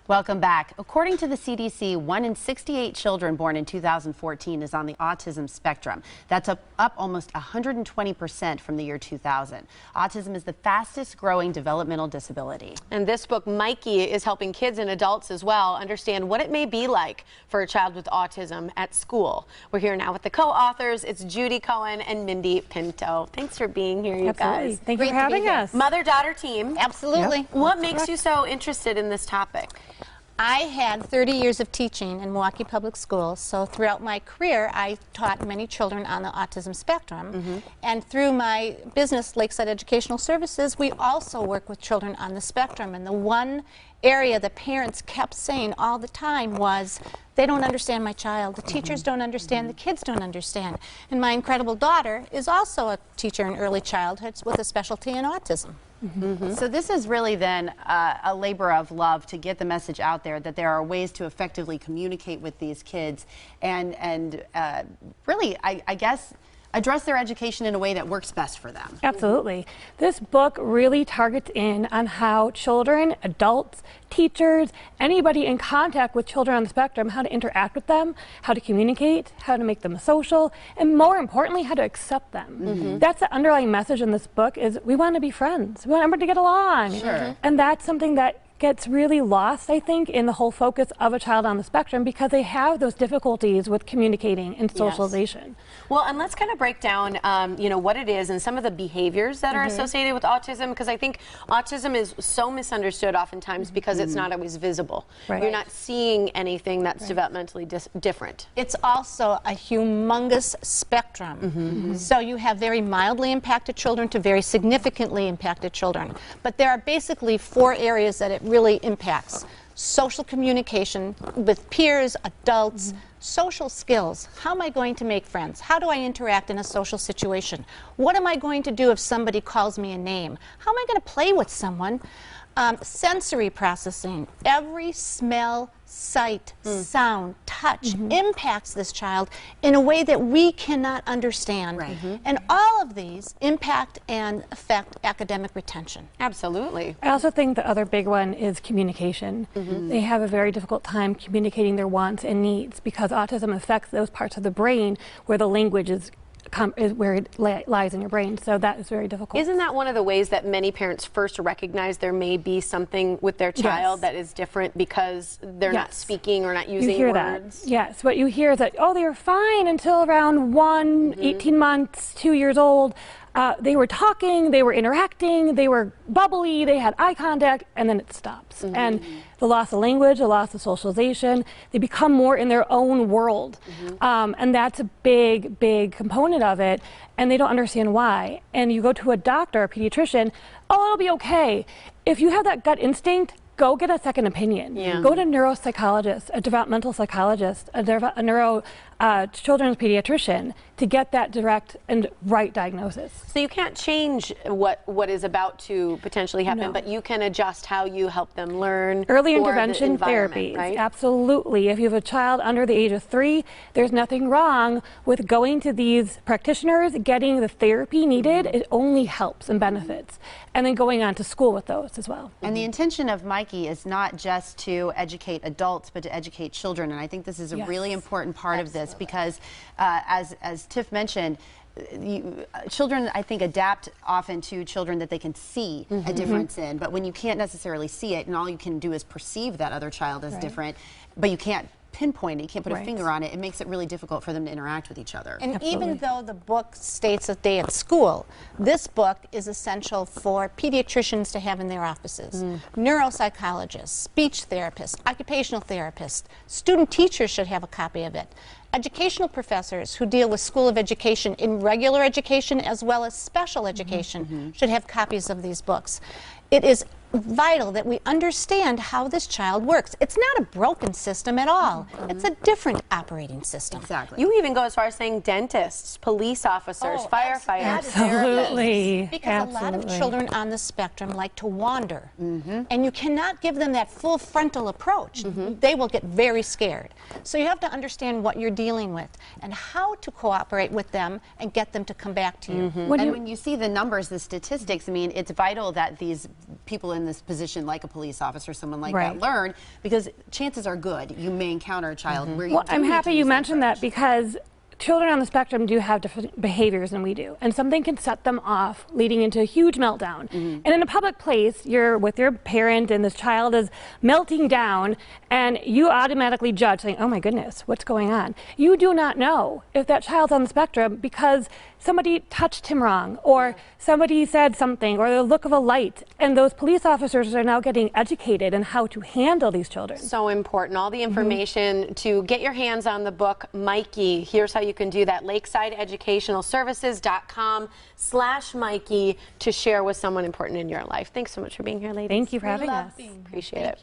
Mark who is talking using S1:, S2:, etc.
S1: Welcome back. According to the CDC, 1 in 68 children born in 2014 is on the autism spectrum. That's up almost 120% from the year 2000. Autism is the fastest growing developmental disability.
S2: And this book, Mikey, is helping kids and adults as well understand what it may be like for a child with autism at school. We're here now with the co-authors. It's Judy, Cohen, and Mindee, Pinto. Thanks for being here, you
S3: Absolutely.
S2: guys.
S3: Thank you for having us.
S2: Mother-daughter team.
S4: Absolutely.
S3: Yep.
S2: What makes you so interested in this topic?
S4: I had 30 years of teaching in Milwaukee Public Schools, so throughout my career I taught many children on the autism spectrum. And through my business, Lakeside Educational Services, we also work with children on the spectrum. And the one area the parents kept saying all the time was, they don't understand my child, the teachers don't understand, the kids don't understand. And my incredible daughter is also a teacher in early childhood with a specialty in autism.
S1: So this is really then a labor of love to get the message out there that there are ways to effectively communicate with these kids and really, I guess, address their education in a way that works best for them.
S3: Absolutely. This book really targets in on how children, adults, teachers, anybody in contact with children on the spectrum, how to interact with them, how to communicate, how to make them social, and more importantly, how to accept them. That's the underlying message in this book is we want to be friends. We want everybody to get along. And that's something that gets really lost, I think, in the whole focus of a child on the spectrum because they have those difficulties with communicating and socialization.
S2: Well, and let's kind of break down, you know, what it is and some of the behaviors that are associated with autism, because I think autism is so misunderstood oftentimes because it's not always visible. You're not seeing anything that's developmentally different.
S4: It's also a humongous spectrum. So you have very mildly impacted children to very significantly impacted children. But there are basically 4 areas that it really impacts. Social communication with peers, adults, social skills. How am I going to make friends? How do I interact in a social situation? What am I going to do if somebody calls me a name? How am I going to play with someone? Sensory processing. Every smell, sight, sound, touch impacts this child in a way that we cannot understand. And all of these impact and affect academic retention.
S2: Absolutely.
S3: I also think the other big one is communication. They have a very difficult time communicating their wants and needs because autism affects those parts of the brain where the language is where it lies in your brain, so that is very difficult.
S2: Isn't that one of the ways that many parents first recognize there may be something with their child that is different because they're not speaking or not using words?
S3: Yes, what you hear is that, oh, they were fine until around 18 months, 2 years old. They were talking, they were interacting, they were bubbly, they had eye contact, and then it stops. And the loss of language, the loss of socialization, they become more in their own world. And that's a big, big component of it, and they don't understand why. And you go to a doctor, a pediatrician, oh, it'll be okay. If you have that gut instinct, go get a second opinion. Go to a neuropsychologist, a developmental psychologist, a children's pediatrician to get that direct and right diagnosis.
S2: So you can't change what is about to potentially happen, but you can adjust how you help them learn.
S3: Early intervention therapy,
S2: right?
S3: Absolutely. If you have a child under the age of 3, there's nothing wrong with going to these practitioners, getting the therapy needed. It only helps and benefits. And then going on to school with those as well.
S1: And the intention of Mikey is not just to educate adults, but to educate children. And I think this is a really important part of this because, as Tiff mentioned, children, I think, adapt often to children that they can see a difference in. But when you can't necessarily see it and all you can do is perceive that other child as different, but you can't pinpoint it, you can't put a finger on it, it makes it really difficult for them to interact with each other.
S4: And even though the book states a day at school, this book is essential for pediatricians to have in their offices. Neuropsychologists, speech therapists, occupational therapists, student teachers should have a copy of it. Educational professors who deal with School of Education in regular education as well as special education should have copies of these books. It is vital that we understand how this child works. It's not a broken system at all. It's a different operating system.
S1: Exactly.
S2: You even go as far as saying dentists, police officers, firefighters.
S3: Absolutely.
S4: Because a lot of children on the spectrum like to wander. And you cannot give them that full frontal approach. They will get very scared. So you have to understand what you're dealing with and how to cooperate with them and get them to come back to you.
S1: And when you see the numbers, the statistics, I mean, it's vital that these people in this position, like a police officer, someone like that, learn, because chances are good you may encounter a child where you
S3: Well, I'm happy you mentioned that, because children on the spectrum do have different behaviors than we do, and something can set them off, leading into a huge meltdown. And in a public place, you're with your parent and this child is melting down, and you automatically judge, saying, oh my goodness, what's going on? You do not know if that child's on the spectrum because somebody touched him wrong, or somebody said something, or the look of a light. And those police officers are now getting educated in how to handle these children.
S2: So important. All the information to get your hands on the book, Mikey. Here's how you can do that. LakesideEducationalServices.com/Mikey to share with someone important in your life. Thanks so much for being here, ladies.
S3: Thank you for having us.
S2: Appreciate it.